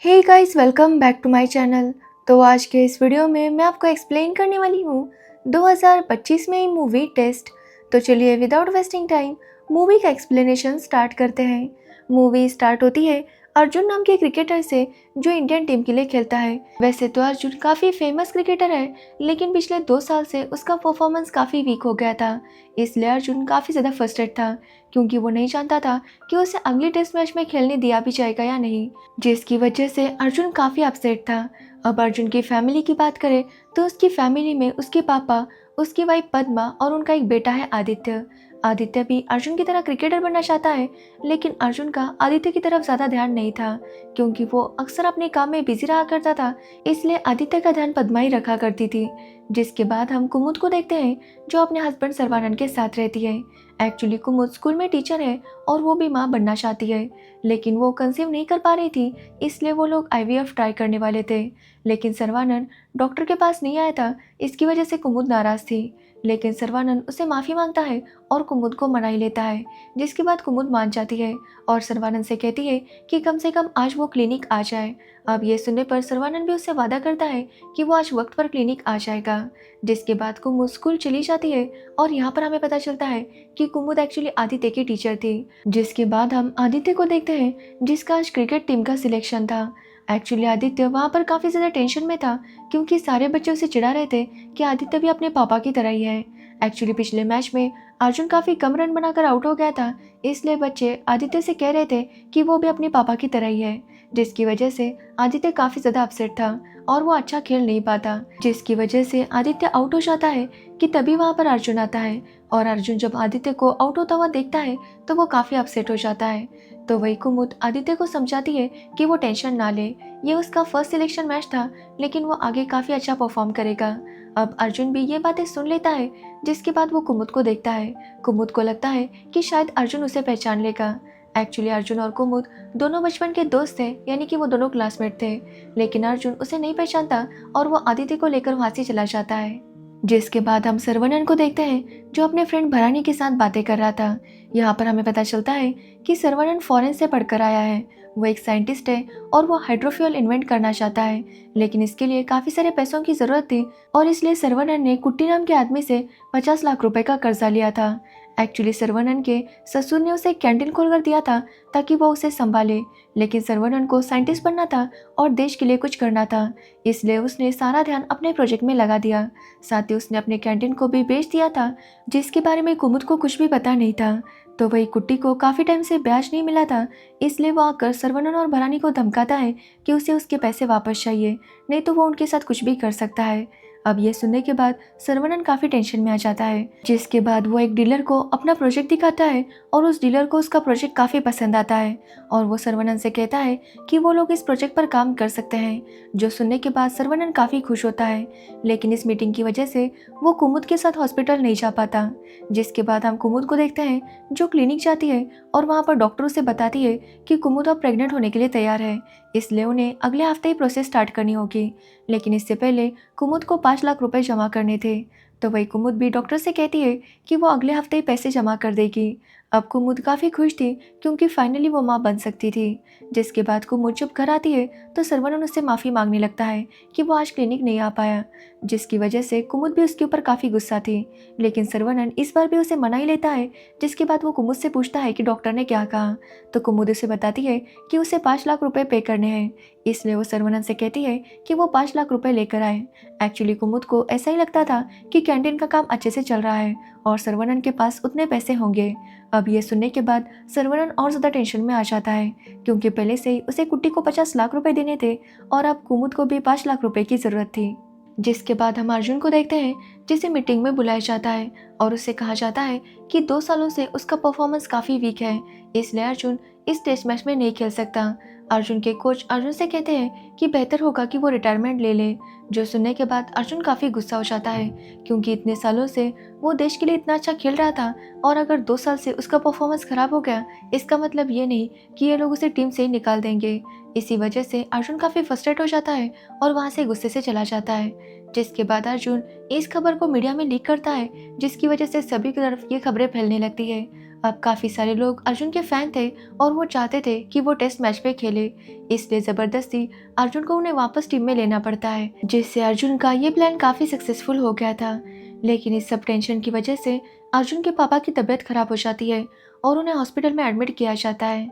Hey guys, welcome back to my channel. तो आज के इस वीडियो में मैं आपको एक्सप्लेन करने वाली हूँ 2025 में मूवी टेस्ट। तो चलिए विदाउट वेस्टिंग टाइम मूवी का एक्सप्लेनेशन स्टार्ट करते हैं। मूवी स्टार्ट होती है अर्जुन नाम के क्रिकेटर से जो इंडियन टीम के लिए खेलता है। वैसे तो अर्जुन काफ़ी फेमस क्रिकेटर है, लेकिन पिछले 2 साल से उसका परफॉर्मेंस काफ़ी वीक हो गया था। इसलिए अर्जुन काफ़ी ज़्यादा फ्रस्ट्रेट था, क्योंकि वो नहीं जानता था कि उसे अगली टेस्ट मैच में खेलने दिया भी जाएगा या नहीं, जिसकी वजह से अर्जुन काफ़ी अपसेट था। अब अर्जुन की फैमिली की बात करें तो उसकी फैमिली में उसके पापा, उसकी वाइफ पद्मा और उनका एक बेटा है आदित्य। आदित्य भी अर्जुन की तरह क्रिकेटर बनना चाहता है, लेकिन अर्जुन का आदित्य की तरफ ज़्यादा ध्यान नहीं था, क्योंकि वो अक्सर अपने काम में बिजी रहा करता था। इसलिए आदित्य का ध्यान पद्मा ही रखा करती थी। जिसके बाद हम कुमुद को देखते हैं, जो अपने हस्बैंड सर्वानंद के साथ रहती है। एक्चुअली कुमुद स्कूल में टीचर है और वो भी माँ बनना चाहती है, लेकिन वो कंसीव नहीं कर पा रही थी, इसलिए वो लोग आईवीएफ ट्राई करने वाले थे। लेकिन सर्वानंद डॉक्टर के पास नहीं आया था, इसकी वजह से कुमुद नाराज थी। लेकिन सर्वानंद उसे माफ़ी मांगता है और कुमुद को मना ही लेता है, जिसके बाद कुमुद मान जाती है और सर्वानंद से कहती है कि कम से कम आज वो क्लिनिक आ जाए। अब ये सुनने पर सर्वानंद भी उससे वादा करता है कि वो आज वक्त पर क्लिनिक आ जाएगा। जिसके बाद कुमुद स्कूल चली जाती है और यहाँ पर हमें पता चलता है कि कुमुद एक्चुअली आदित्य की टीचर थी। जिसके बाद हम आदित्य को देखते हैं, जिसका आज क्रिकेट टीम का सिलेक्शन था। एक्चुअली आदित्य वहाँ पर काफ़ी ज़्यादा टेंशन में था, क्योंकि सारे बच्चे उसे चिढ़ा रहे थे कि आदित्य भी अपने पापा की तरह ही है। एक्चुअली पिछले मैच में अर्जुन काफ़ी कम रन बनाकर आउट हो गया था, इसलिए बच्चे आदित्य से कह रहे थे कि वो भी अपने पापा की तरह ही है, जिसकी वजह से आदित्य काफ़ी ज़्यादा अपसेट था और वो अच्छा खेल नहीं पाता। जिसकी वजह से आदित्य आउट हो जाता है कि तभी वहाँ पर अर्जुन आता है और अर्जुन जब आदित्य को आउट होता हुआ देखता है तो वो काफ़ी अपसेट हो जाता है। तो वही कुमुद आदित्य को समझाती है कि वो टेंशन ना ले, ये उसका फर्स्ट सिलेक्शन मैच था, लेकिन वो आगे काफ़ी अच्छा परफॉर्म करेगा। अब अर्जुन भी ये बातें सुन लेता है, जिसके बाद वो कुमुद को देखता है। कुमुद को लगता है कि शायद अर्जुन उसे पहचान लेगा। एक्चुअली अर्जुन और कुमुद दोनों बचपन के दोस्त थे, यानी कि वो दोनों क्लासमेट थे, लेकिन अर्जुन उसे नहीं पहचानता और वो आदित्य को लेकर वहाँ से चला जाता है। जिसके बाद हम सर्वनन को देखते हैं, जो अपने फ्रेंड भरानी के साथ बातें कर रहा था। यहाँ पर हमें पता चलता है कि सर्वनन फॉरेन से पढ़कर आया है। वो एक साइंटिस्ट है और वो हाइड्रोफ्यूल इन्वेंट करना चाहता है, लेकिन इसके लिए काफ़ी सारे पैसों की ज़रूरत थी और इसलिए सर्वनन ने कुट्टी नाम के आदमी से 50 लाख रुपए का कर्जा लिया था। एक्चुअली सर्वनन के ससुर ने उसे कैंटीन खोलकर दिया था ताकि वो उसे संभाले, लेकिन सर्वनन को साइंटिस्ट बनना था और देश के लिए कुछ करना था, इसलिए उसने सारा ध्यान अपने प्रोजेक्ट में लगा दिया। साथ ही उसने अपने कैंटीन को भी बेच दिया था, जिसके बारे में कुमुद को कुछ भी पता नहीं था। तो वही कुट्टी को काफ़ी टाइम से ब्याज नहीं मिला था, इसलिए वो आकर सर्वनन और भरानी को धमकाता है कि उसे उसके पैसे वापस चाहिए, नहीं तो वो उनके साथ कुछ भी कर सकता है। अब ये सुनने के बाद सर्वनन काफ़ी टेंशन में आ जाता है, जिसके बाद वो एक डीलर को अपना प्रोजेक्ट दिखाता है और उस डीलर को उसका प्रोजेक्ट काफ़ी पसंद आता है और वो सर्वनन से कहता है कि वो लोग इस प्रोजेक्ट पर काम कर सकते हैं। जो सुनने के बाद सर्वनन काफ़ी खुश होता है, लेकिन इस मीटिंग की वजह से वो कुमुद के साथ हॉस्पिटल नहीं जा पाता। जिसके बाद हम कुमुद को देखते हैं, जो क्लिनिक जाती है और वहाँ पर डॉक्टर उसे बताती है कि कुमुद अब प्रेग्नेंट होने के लिए तैयार है, इसलिए उन्हें अगले हफ्ते ही प्रोसेस स्टार्ट करनी होगी। लेकिन इससे पहले कुमुद को 5 लाख रुपए जमा करने थे। तो वही कुमुद भी डॉक्टर से कहती है कि वो अगले हफ्ते ही पैसे जमा कर देगी। अब कुमुद काफ़ी खुश थी, क्योंकि फाइनली वो माँ बन सकती थी। जिसके बाद कुमुद जब घर आती है तो सर्वनन उससे माफ़ी मांगने लगता है कि वो आज क्लिनिक नहीं आ पाया, जिसकी वजह से कुमुद भी उसके ऊपर काफ़ी गुस्सा थी। लेकिन सर्वनन इस बार भी उसे मना ही लेता है। जिसके बाद वो कुमुद से पूछता है कि डॉक्टर ने क्या कहा, तो कुमुद उसे बताती है कि उसे 5 लाख रुपए पे करने हैं, इसलिए वो सर्वनन से कहती है कि वो 5 लाख रुपए लेकर आए। एक्चुअली कुमुद को ऐसा ही लगता था कि कैंटीन का काम अच्छे से चल रहा है और सर्वनन के पास उतने पैसे होंगे। अब ये सुनने के बाद सर्वनन और ज़्यादा टेंशन में आ जाता है, क्योंकि पहले से ही उसे कुट्टी को 50 लाख रुपए देने थे और अब कुमुद को भी 5 लाख रुपए की ज़रूरत थी। जिसके बाद हम अर्जुन को देखते हैं, जिसे मीटिंग में बुलाया जाता है और उससे कहा जाता है कि 2 सालों से उसका परफॉर्मेंस काफ़ी वीक है, इसलिए अर्जुन इस टेस्ट मैच में नहीं खेल सकता। अर्जुन के कोच अर्जुन से कहते हैं कि बेहतर होगा कि वो रिटायरमेंट ले ले। जो सुनने के बाद अर्जुन काफ़ी गुस्सा हो जाता है, क्योंकि इतने सालों से वो देश के लिए इतना अच्छा खेल रहा था और अगर 2 साल से उसका परफॉर्मेंस खराब हो गया, इसका मतलब ये नहीं कि ये लोग उसे टीम से ही निकाल देंगे। इसी वजह से अर्जुन काफ़ी फ्रस्ट्रेट हो जाता है और वहाँ से गुस्से से चला जाता है। जिसके बाद अर्जुन इस खबर को मीडिया में लीक करता है, जिसकी वजह से सभी की तरफ ये खबरें फैलने लगती है। अब काफ़ी सारे लोग अर्जुन के फ़ैन थे और वो चाहते थे कि वो टेस्ट मैच पे खेले, इसलिए ज़बरदस्ती अर्जुन को उन्हें वापस टीम में लेना पड़ता है, जिससे अर्जुन का ये प्लान काफ़ी सक्सेसफुल हो गया था। लेकिन इस सब टेंशन की वजह से अर्जुन के पापा की तबीयत खराब हो जाती है और उन्हें हॉस्पिटल में एडमिट किया जाता है।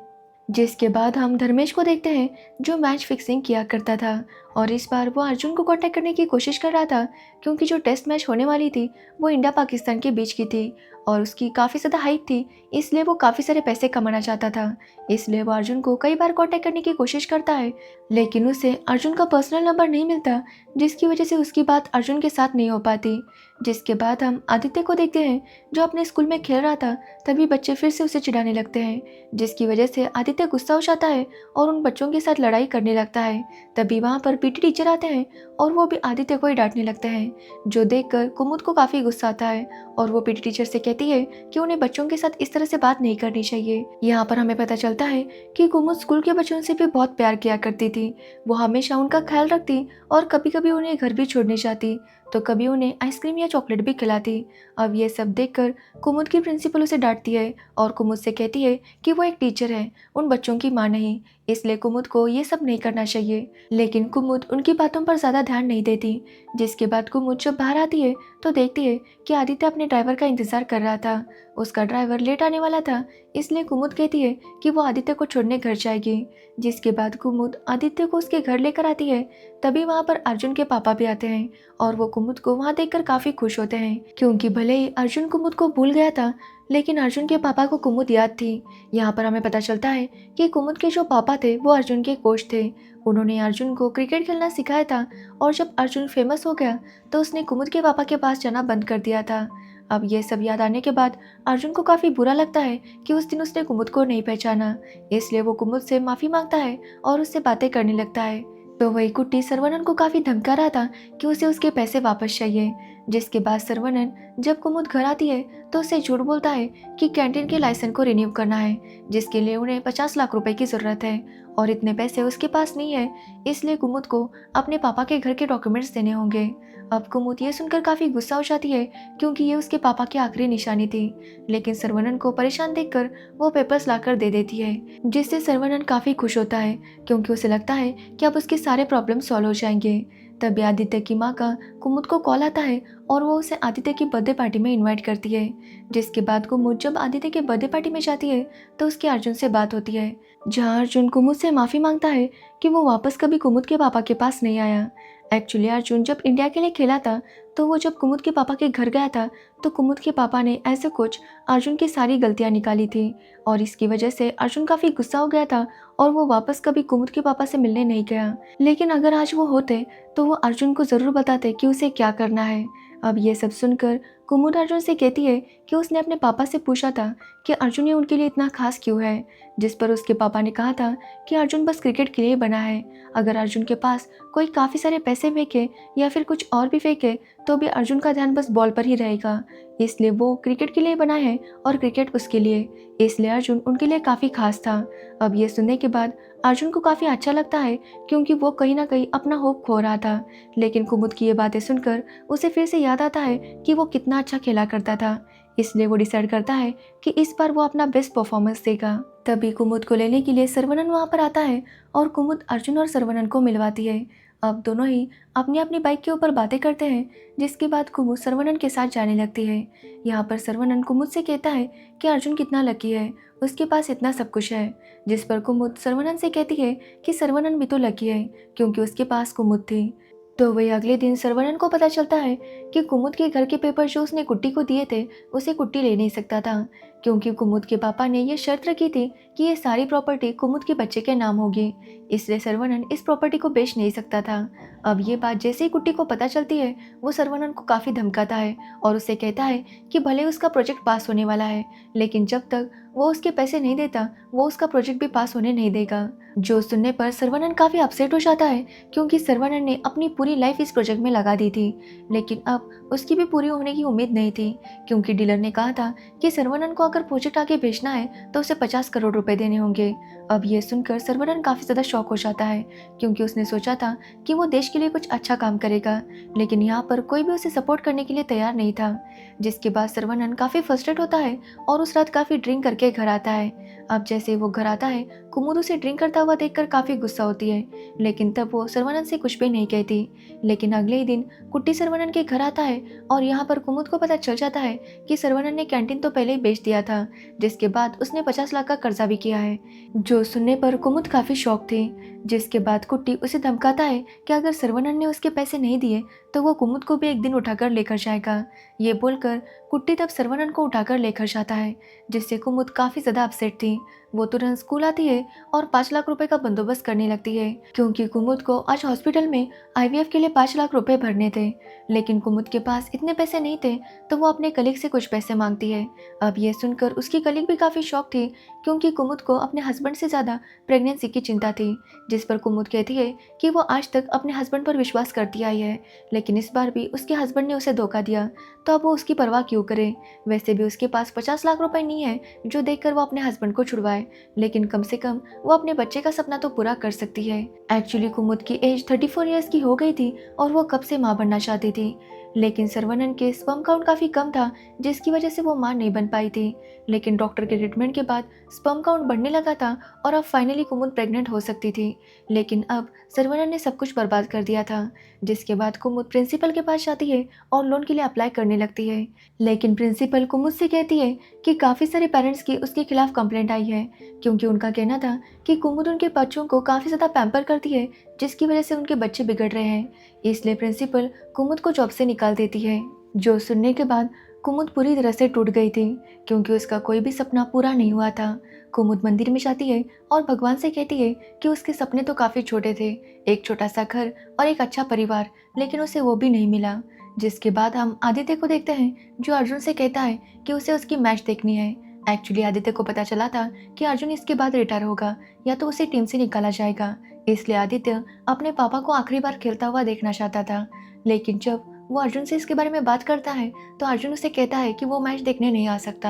जिसके बाद हम धर्मेश को देखते हैं, जो मैच फिक्सिंग किया करता था और इस बार वो अर्जुन को कांटेक्ट करने की कोशिश कर रहा था, क्योंकि जो टेस्ट मैच होने वाली थी वो इंडिया पाकिस्तान के बीच की थी और उसकी काफ़ी ज़्यादा हाइप थी, इसलिए वो काफ़ी सारे पैसे कमाना चाहता था। इसलिए वो अर्जुन को कई बार कांटेक्ट करने की कोशिश करता है, लेकिन उसे अर्जुन का पर्सनल नंबर नहीं मिलता, जिसकी वजह से उसकी बात अर्जुन के साथ नहीं हो पाती। जिसके बाद हम आदित्य को देखते हैं, जो अपने स्कूल में खेल रहा था, तभी बच्चे फिर से उसे चिढ़ाने लगते हैं, जिसकी वजह से आदित्य गुस्सा हो जाता है और उन बच्चों के साथ लड़ाई करने लगता है। तभी वहाँ पर पीटी टीचर आते हैं और वो भी आदित्य को ही डांटने लगते हैं, जो देखकर कुमुद को काफ़ी गुस्सा आता है और वो पीटी टीचर से कहती है कि उन्हें बच्चों के साथ इस तरह से बात नहीं करनी चाहिए। यहाँ पर हमें पता चलता है कि कुमुद स्कूल के बच्चों से भी बहुत प्यार किया करती थी। वो हमेशा उनका ख्याल रखती और कभी कभी उन्हें घर भी छोड़ने जाती, तो कभी उन्हें आइसक्रीम या चॉकलेट भी खिलाती। अब ये सब देखकर कुमुद की प्रिंसिपल उसे डांटती है और कुमुद से कहती है कि वो एक टीचर है, उन बच्चों की माँ नहीं, इसलिए कुमुद को ये सब नहीं करना चाहिए। लेकिन कुमुद उनकी बातों पर ज़्यादा ध्यान नहीं देती। जिसके बाद कुमुद जब बाहर आती है तो देखती है कि आदित्य अपने ड्राइवर का इंतज़ार कर रहा था। उसका ड्राइवर लेट आने वाला था, इसलिए कुमुद कहती है कि वो आदित्य को छोड़ने घर जाएगी। जिसके बाद कुमुद आदित्य को उसके घर लेकर आती है। तभी वहाँ पर अर्जुन के पापा भी आते हैं और वो कुमुद को वहाँ देखकर काफ़ी खुश होते हैं, क्योंकि भले ही अर्जुन कुमुद को भूल गया था, लेकिन अर्जुन के पापा को कुमुद याद थी। यहाँ पर हमें पता चलता है कि कुमुद के जो पापा थे वो अर्जुन के कोच थे। उन्होंने अर्जुन को क्रिकेट खेलना सिखाया था और जब अर्जुन फेमस हो गया तो उसने कुमुद के पापा के पास जाना बंद कर दिया था। अब ये सब याद आने के बाद अर्जुन को काफ़ी बुरा लगता है कि उस दिन उसने कुमुद को नहीं पहचाना, इसलिए वो कुमुद से माफ़ी मांगता है और उससे बातें करने लगता है। तो वही कुट्टी सरवनन को काफ़ी धमका रहा था कि उसे उसके पैसे वापस चाहिए। जिसके बाद सरवनन जब कुमुद घर आती है तो उसे झूठ बोलता है कि कैंटीन के लाइसेंस को रिन्यू करना है, जिसके लिए उन्हें 50 लाख रुपए की ज़रूरत है और इतने पैसे उसके पास नहीं है, इसलिए कुमुद को अपने पापा के घर के डॉक्यूमेंट्स देने होंगे। अब कुमुद ये सुनकर काफ़ी गुस्सा हो जाती है, क्योंकि ये उसके पापा की आखिरी निशानी थी। लेकिन सरवनन को परेशान देखकर वो पेपर्स लाकर दे देती है, जिससे सरवनन काफ़ी खुश होता है, क्योंकि उसे लगता है कि अब उसके सारे प्रॉब्लम सॉल्व हो जाएंगे। तभी आदित्य की माँ का कुमुद को कॉल आता है और वो उसे आदित्य की बर्थडे पार्टी में इनवाइट करती है। जिसके बाद कुमुद जब आदित्य के बर्थडे पार्टी में जाती है तो उसकी अर्जुन से बात होती है, जहाँ अर्जुन कुमुद से माफ़ी मांगता है कि वो वापस कभी कुमुद के पापा के पास नहीं आया। एक्चुअली अर्जुन जब इंडिया के लिए खेला था तो वो जब कुमुद के पापा के घर गया था तो कुमुद के पापा ने ऐसे कुछ अर्जुन की सारी गलतियाँ निकाली थी और इसकी वजह से अर्जुन काफ़ी गुस्सा हो गया था और वो वापस कभी कुमुद के पापा से मिलने नहीं गया। लेकिन अगर आज वो होते तो वो अर्जुन को ज़रूर बताते कि उसे क्या करना है। अब ये सब सुनकर कुमुद अर्जुन से कहती है कि उसने अपने पापा से पूछा था कि अर्जुन ये उनके लिए इतना खास क्यों है, जिस पर उसके पापा ने कहा था कि अर्जुन बस क्रिकेट के लिए बना है। अगर अर्जुन के पास कोई काफ़ी सारे पैसे फेंके या फिर कुछ और भी फेंके तो भी अर्जुन का ध्यान बस बॉल पर ही रहेगा, इसलिए वो क्रिकेट के लिए बना है और क्रिकेट उसके लिए, इसलिए अर्जुन उनके लिए काफ़ी खास था। अब ये सुनने के बाद अर्जुन को काफ़ी अच्छा लगता है, क्योंकि वो कहीं ना कहीं अपना होप खो रहा था। लेकिन कुमुद की ये बातें सुनकर उसे फिर से याद आता है कि वो कितना अच्छा खेला करता था, इसलिए वो डिसाइड करता है कि इस बार वो अपना बेस्ट परफॉर्मेंस देगा। तभी कुमुद को लेने के लिए सरवनन वहाँ पर आता है और कुमुद अर्जुन और सरवनन को मिलवाती है। अब दोनों ही अपनी अपनी बाइक के ऊपर बातें करते हैं, जिसके बाद कुमुद सरवनन के साथ जाने लगती है। यहाँ पर सरवनन कुमुद से कहता है कि अर्जुन कितना लकी है, उसके पास इतना सब कुछ है। जिस पर कुमुद सरवनन से कहती है कि सरवनन भी तो लकी है, क्योंकि उसके पास कुमुद थी। तो वही अगले दिन सरवनन को पता चलता है कि कुमुद के घर के पेपर जो उसने कुट्टी को दिए थे उसे कुट्टी ले नहीं सकता था, क्योंकि कुमुद के पापा ने ये शर्त रखी थी कि ये सारी प्रॉपर्टी कुमुद के बच्चे के नाम होगी, इसलिए सरवनन इस प्रॉपर्टी को बेच नहीं सकता था। अब ये बात जैसे ही कुट्टी को पता चलती है वो सरवनन को काफ़ी धमकाता है और उसे कहता है कि भले उसका प्रोजेक्ट पास होने वाला है, लेकिन जब तक वो उसके पैसे नहीं देता वो उसका प्रोजेक्ट भी पास होने नहीं देगा। जो सुनने पर सरवनन काफ़ी अपसेट हो जाता है, क्योंकि सरवनन ने अपनी पूरी लाइफ इस प्रोजेक्ट में लगा दी थी, लेकिन अब उसकी भी पूरी होने की उम्मीद नहीं थी, क्योंकि डीलर ने कहा था कि सरवनन को अगर प्रोजेक्ट आगे बेचना है तो उसे 50 करोड़ रुपए देने होंगे। अब ये सुनकर सर्वनन काफ़ी ज़्यादा शॉक हो जाता है, क्योंकि उसने सोचा था कि वो देश के लिए कुछ अच्छा काम करेगा, लेकिन यहाँ पर कोई भी उसे सपोर्ट करने के लिए तैयार नहीं था। जिसके बाद सर्वनन काफ़ी फ्रस्ट्रेट होता है और उस रात काफ़ी ड्रिंक करके घर आता है। अब जैसे ही वो घर आता है, कुमुद उसे ड्रिंक करता हुआ देखकर काफ़ी गुस्सा होती है, लेकिन तब वो सर्वनन से कुछ भी नहीं कहती। लेकिन अगले ही दिन कुट्टी सर्वनन के घर आता है और यहाँ पर कुमुद को पता चल जाता है कि सर्वनन ने कैंटीन तो पहले ही बेच दिया था, जिसके बाद उसने 50 लाख का कर्जा भी किया है। जो सुनने पर कुमुद काफ़ी शॉक थी। जिसके बाद कुट्टी उसे धमकाता है कि अगर सर्वनन ने उसके पैसे नहीं दिए तो वो कुमुद को भी एक दिन उठाकर लेकर जाएगा। ये बोलकर कुट्टी तब सर्वनन को उठाकर लेकर जाता है, जिससे कुमुद काफ़ी ज़्यादा अपसेट थी। वो तुरंत स्कूल आती है और 5 लाख रुपए का बंदोबस्त करने लगती है, क्योंकि कुमुद को आज हॉस्पिटल में आईवीएफ के लिए 5 लाख रुपए भरने थे। लेकिन कुमुद के पास इतने पैसे नहीं थे, तो वो अपने कलीग से कुछ पैसे मांगती है। अब ये सुनकर उसकी कलीग भी काफ़ी शॉक थी, क्योंकि कुमुद को अपने हस्बैंड से ज़्यादा प्रेगनेंसी की चिंता थी। जिस पर कुमुद कहती है कि वो आज तक अपने हस्बैंड पर विश्वास करती आई है, लेकिन इस बार भी उसके हस्बैंड ने उसे धोखा दिया, तो अब वो उसकी परवाह क्यों करे। वैसे भी उसके पास 50 लाख रुपए नहीं है जो देखकर वो अपने हस्बैंड को छुड़वाए, लेकिन कम से कम वो अपने बच्चे का सपना तो पूरा कर सकती है। एक्चुअली कुमुद की एज 34 ईयर्स की हो गई थी और वो कब से माँ बनना चाहती थी, लेकिन सर्वनन के स्पर्म काउंट काफ़ी कम था, जिसकी वजह से वो माँ नहीं बन पाई थी। लेकिन डॉक्टर के ट्रीटमेंट के बाद स्पर्म काउंट बढ़ने लगा था और अब फाइनली कुमुद प्रेग्नेंट हो सकती थी। लेकिन अब सर्वनन ने सब कुछ बर्बाद कर दिया था। जिसके बाद कुमुद प्रिंसिपल के पास जाती है और लोन के लिए अप्लाई करने लगती है, लेकिन प्रिंसिपल कुमुद से कहती है कि काफ़ी सारे पेरेंट्स की उसके खिलाफ कंप्लेंट आई है, क्योंकि उनका कहना था कि कुमुद उनके बच्चों को काफ़ी ज़्यादा पैम्पर करती है, जिसकी वजह से उनके बच्चे बिगड़ रहे हैं। इसलिए प्रिंसिपल कुमुद को जॉब से निकाल देती है। जो सुनने के बाद कुमुद पूरी तरह से टूट गई थी, क्योंकि उसका कोई भी सपना पूरा नहीं हुआ था। कुमुद मंदिर में जाती है और भगवान से कहती है कि उसके सपने तो काफ़ी छोटे थे, एक छोटा सा घर और एक अच्छा परिवार, लेकिन उसे वो भी नहीं मिला। जिसके बाद हम आदित्य को देखते हैं, जो अर्जुन से कहता है कि उसे उसकी मैच देखनी है। एक्चुअली आदित्य को पता चला था कि अर्जुन इसके बाद रिटायर होगा या तो उसे टीम से निकाला जाएगा, इसलिए आदित्य अपने पापा को आखिरी बार खेलता हुआ देखना चाहता था। लेकिन जब वो अर्जुन से इसके बारे में बात करता है तो अर्जुन उसे कहता है कि वो मैच देखने नहीं आ सकता।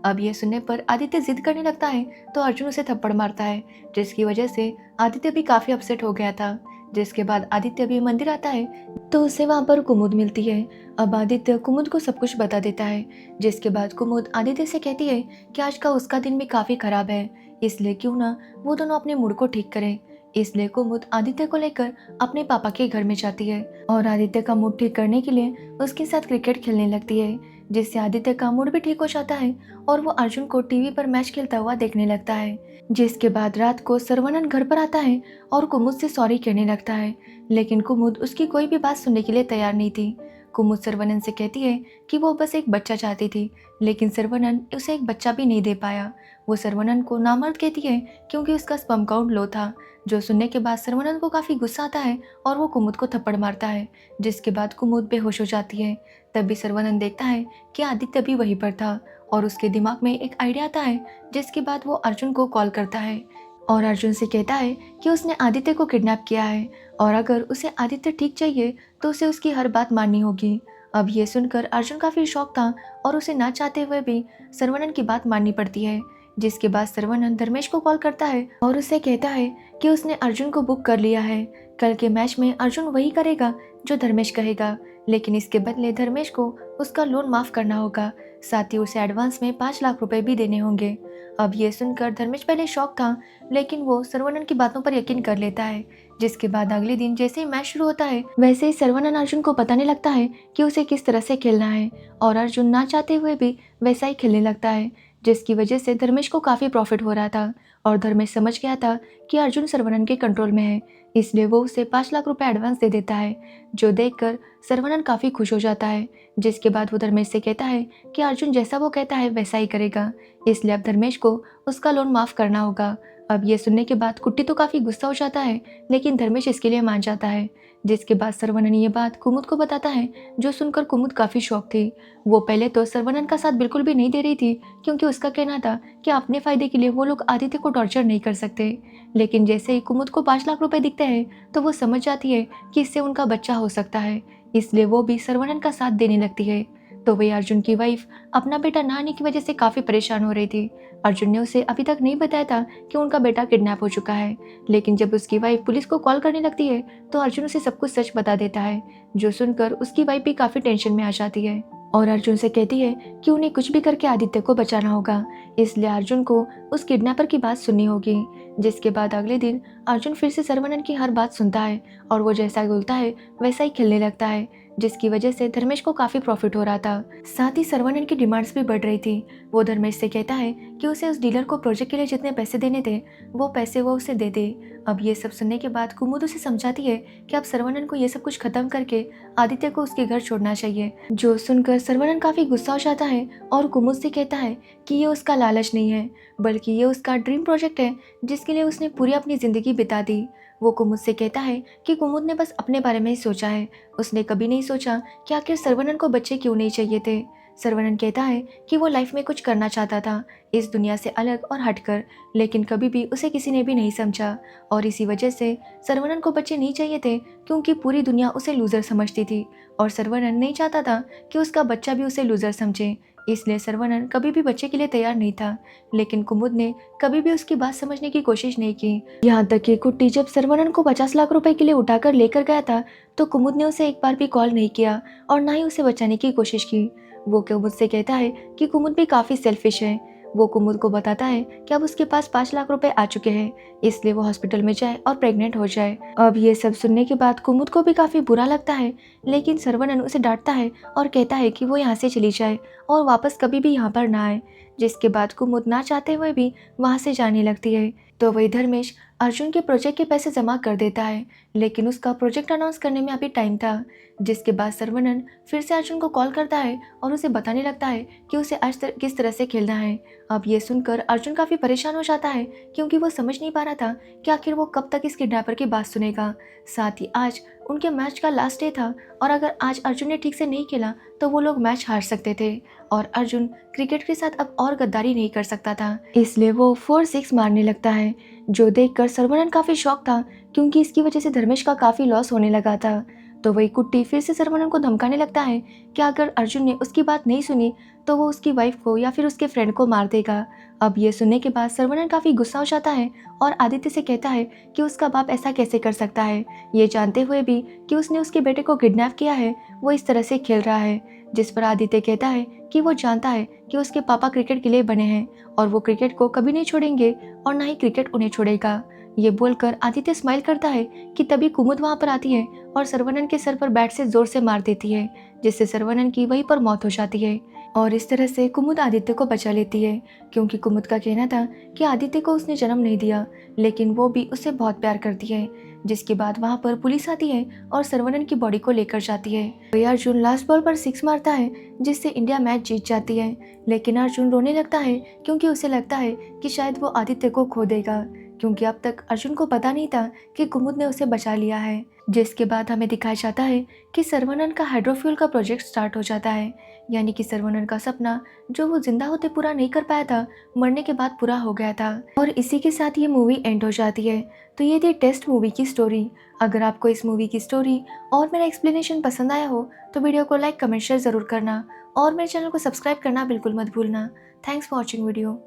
अब ये सुनने पर आदित्य जिद करने लगता है तो अर्जुन उसे थप्पड़ मारता है, जिसकी वजह से आदित्य भी काफ़ी अपसेट हो गया था। जिसके बाद आदित्य भी मंदिर आता है तो उसे वहाँ पर कुमुद मिलती है। अब आदित्य कुमुद को सब कुछ बता देता है, जिसके बाद कुमुद आदित्य से कहती है कि आज का उसका दिन भी काफ़ी ख़राब है, इसलिए क्यों ना वो दोनों अपने मूड को ठीक करें। इसलिए कुमुद आदित्य को लेकर अपने पापा के घर में जाती है और आदित्य का मूड ठीक करने के लिए उसके साथ क्रिकेट खेलने लगती है, जिससे आदित्य का मूड भी ठीक हो जाता है और वो अर्जुन को टीवी पर मैच खेलता हुआ देखने लगता है। जिसके बाद रात को सर्वनन घर पर आता है और कुमुद से सॉरी कहने लगता है, लेकिन कुमुद उसकी कोई भी बात सुनने के लिए तैयार नहीं थी। कुमुद सर्वनन से कहती है कि वो बस एक बच्चा चाहती थी, लेकिन सर्वनन उसे एक बच्चा भी नहीं दे पाया। वो सर्वनन को नामर्द कहती है क्योंकि उसका स्पर्म काउंट लो था। जो सुनने के बाद सर्वनन को काफ़ी गुस्सा आता है और वो कुमुद को थप्पड़ मारता है, जिसके बाद कुमुद बेहोश हो जाती है। तभी सर्वनन देखता है कि आदित्य भी वहीं पर था और उसके दिमाग में एक आइडिया आता है, जिसके बाद वो अर्जुन को कॉल करता है और अर्जुन से कहता है कि उसने आदित्य को किडनैप किया है और अगर उसे आदित्य ठीक चाहिए तो उसे उसकी हर बात माननी होगी। अब ये सुनकर अर्जुन काफ़ी शॉक था और उसे ना चाहते हुए भी सर्वनन की बात माननी पड़ती है। जिसके बाद सर्वनन धर्मेश को कॉल करता है और उससे कहता है कि उसने अर्जुन को बुक कर लिया है। कल के मैच में अर्जुन वही करेगा जो धर्मेश कहेगा, लेकिन इसके बदले धर्मेश को उसका लोन माफ़ करना होगा, साथ ही उसे एडवांस में 5 लाख रुपए भी देने होंगे। अब ये सुनकर धर्मेश पहले शॉक था, लेकिन वो सर्वनन की बातों पर यकीन कर लेता है। जिसके बाद अगले दिन जैसे ही मैच शुरू होता है वैसे ही सर्वनन अर्जुन को बताने लगता है कि उसे किस तरह से खेलना है और अर्जुन ना चाहते हुए भी वैसा ही खेलने लगता है, जिसकी वजह से धर्मेश को काफ़ी प्रॉफिट हो रहा था और धर्मेश समझ गया था कि अर्जुन सर्वनन के कंट्रोल में है, इसलिए वो उसे 5 लाख रुपए एडवांस दे देता है, जो देखकर सर्वनन काफ़ी खुश हो जाता है। जिसके बाद वो धर्मेश से कहता है कि अर्जुन जैसा वो कहता है वैसा ही करेगा, इसलिए अब धर्मेश को उसका लोन माफ़ करना होगा। अब ये सुनने के बाद कुट्टी तो काफ़ी गुस्सा हो जाता है, लेकिन धर्मेश इसके लिए मान जाता है। जिसके बाद सर्वनन ये बात कुमुद को बताता है, जो सुनकर कुमुद काफ़ी शॉक थी। वो पहले तो सर्वनन का साथ बिल्कुल भी नहीं दे रही थी, क्योंकि उसका कहना था कि अपने फ़ायदे के लिए वो लोग आदित्य को टॉर्चर नहीं कर सकते। लेकिन जैसे ही कुमुद को 5 लाख रुपए दिखते हैं तो वो समझ जाती है कि इससे उनका बच्चा हो सकता है, इसलिए वो भी सर्वनन का साथ देने लगती है। तो वही अर्जुन की वाइफ अपना बेटा ना आने की वजह से काफ़ी परेशान हो रही थी। अर्जुन ने उसे अभी तक नहीं बताया था कि उनका बेटा किडनैप हो चुका है, लेकिन जब उसकी वाइफ पुलिस को कॉल करने लगती है तो अर्जुन उसे सब कुछ सच बता देता है, जो सुनकर उसकी वाइफ भी काफ़ी टेंशन में आ जाती है और अर्जुन से कहती है कि उन्हें कुछ भी करके आदित्य को बचाना होगा, इसलिए अर्जुन को उस किडनैपर की बात सुननी होगी। जिसके बाद अगले दिन अर्जुन फिर से सरवनन की हर बात सुनता है और वो जैसा बोलता है वैसा ही खेलने लगता है, जिसकी वजह से धर्मेश को काफ़ी प्रॉफिट हो रहा था। साथ ही सरवनन की डिमांड्स भी बढ़ रही थी। वो धर्मेश से कहता है कि उसे उस डीलर को प्रोजेक्ट के लिए जितने पैसे देने थे वो पैसे वो उसे दे दे। अब ये सब सुनने के बाद कुमुद उसे समझाती है कि अब सरवनन को ये सब कुछ खत्म करके आदित्य को उसके घर छोड़ना चाहिए, जो सुनकर सरवनन काफ़ी गुस्सा हो जाता है और कुमुद से कहता है कि ये उसका लालच नहीं है बल्कि ये उसका ड्रीम प्रोजेक्ट है जिसके लिए उसने पूरी अपनी ज़िंदगी बिता दी। वो कुमुद से कहता है कि कुमुद ने बस अपने बारे में ही सोचा है, उसने कभी नहीं सोचा कि आखिर सरवनन को बच्चे क्यों नहीं चाहिए थे। सरवनन कहता है कि वो लाइफ में कुछ करना चाहता था इस दुनिया से अलग और हटकर, लेकिन कभी भी उसे किसी ने भी नहीं समझा और इसी वजह से सरवनन को बच्चे नहीं चाहिए थे क्योंकि पूरी दुनिया उसे लूज़र समझती थी और सरवनन नहीं चाहता था कि उसका बच्चा भी उसे लूज़र समझे, इसलिए सरवनन कभी भी बच्चे के लिए तैयार नहीं था। लेकिन कुमुद ने कभी भी उसकी बात समझने की कोशिश नहीं की। यहाँ तक कि कुट्टी जब सरवनन को 50 लाख रुपए के लिए उठाकर लेकर गया था तो कुमुद ने उसे एक बार भी कॉल नहीं किया और ना ही उसे बचाने की कोशिश की। वो कुमुद से कहता है कि कुमुद भी काफ़ी सेल्फिश है। वो कुमुद को बताता है कि अब उसके पास 5 लाख रुपए आ चुके हैं, इसलिए वो हॉस्पिटल में जाए और प्रेग्नेंट हो जाए। अब ये सब सुनने के बाद कुमुद को भी काफ़ी बुरा लगता है, लेकिन सरवनन उसे डांटता है और कहता है कि वो यहाँ से चली जाए और वापस कभी भी यहाँ पर ना आए। जिसके बाद कुमुद ना चाहते हुए भी वहाँ से जाने लगती है। तो वही धर्मेश अर्जुन के प्रोजेक्ट के पैसे जमा कर देता है, लेकिन उसका प्रोजेक्ट अनाउंस करने में अभी टाइम था। जिसके बाद सरवनन फिर से अर्जुन को कॉल करता है और उसे बताने लगता है कि उसे आज किस तरह से खेलना है। अब ये सुनकर अर्जुन काफ़ी परेशान हो जाता है क्योंकि वो समझ नहीं पा रहा था कि आखिर वो कब तक इस किडनैपर की बात सुनेगा। साथ ही आज उनके मैच का लास्ट डे था और अगर आज अर्जुन ने ठीक से नहीं खेला तो वो लोग मैच हार सकते थे और अर्जुन क्रिकेट के साथ अब और गद्दारी नहीं कर सकता था, इसलिए वो 4-6 मारने लगता है, जो देखकर सरवनन काफ़ी शॉक था क्योंकि इसकी वजह से धर्मेश का काफ़ी लॉस होने लगा था। तो वही कुट्टी फिर से सरवनन को धमकाने लगता है कि अगर अर्जुन ने उसकी बात नहीं सुनी तो वो उसकी वाइफ को या फिर उसके फ्रेंड को मार देगा। अब ये सुनने के बाद सरवनन काफ़ी गुस्सा हो जाता है और आदित्य से कहता है कि उसका बाप ऐसा कैसे कर सकता है, ये जानते हुए भी कि उसने उसके बेटे को किडनैप किया है, वो इस तरह से खेल रहा है। जिस पर आदित्य कहता है कि वो जानता है कि उसके पापा क्रिकेट के लिए बने हैं और वो क्रिकेट को कभी नहीं छोड़ेंगे और ना ही क्रिकेट उन्हें छोड़ेगा। ये बोलकर आदित्य स्माइल करता है कि तभी कुमुद वहाँ पर आती है और सरवनन के सर पर बैट से जोर से मार देती है, जिससे सरवनन की वहीं पर मौत हो जाती है और इस तरह से कुमुद आदित्य को बचा लेती है क्योंकि कुमुद का कहना था कि आदित्य को उसने जन्म नहीं दिया, लेकिन वो भी उससे बहुत प्यार करती है। जिसके बाद वहाँ पर पुलिस आती है और सरवनन की बॉडी को लेकर जाती है। वही अर्जुन लास्ट बॉल पर 6 मारता है जिससे इंडिया मैच जीत जाती है, लेकिन अर्जुन रोने लगता है क्योंकि उसे लगता है कि शायद वो आदित्य को खो देगा, क्योंकि अब तक अर्जुन को पता नहीं था कि कुमुद ने उसे बचा लिया है। जिसके बाद हमें दिखाया जाता है कि सरवनन का हाइड्रोफ्यूल का प्रोजेक्ट स्टार्ट हो जाता है, यानी कि सरवनन का सपना जो वो जिंदा होते पूरा नहीं कर पाया था, मरने के बाद पूरा हो गया था। और इसी के साथ ये मूवी एंड हो जाती है। तो ये थी टेस्ट मूवी की स्टोरी। अगर आपको इस मूवी की स्टोरी और मेरा एक्सप्लेनेशन पसंद आया हो तो वीडियो को लाइक, कमेंट, शेयर ज़रूर करना और मेरे चैनल को सब्सक्राइब करना बिल्कुल मत भूलना। Thanks for watching video.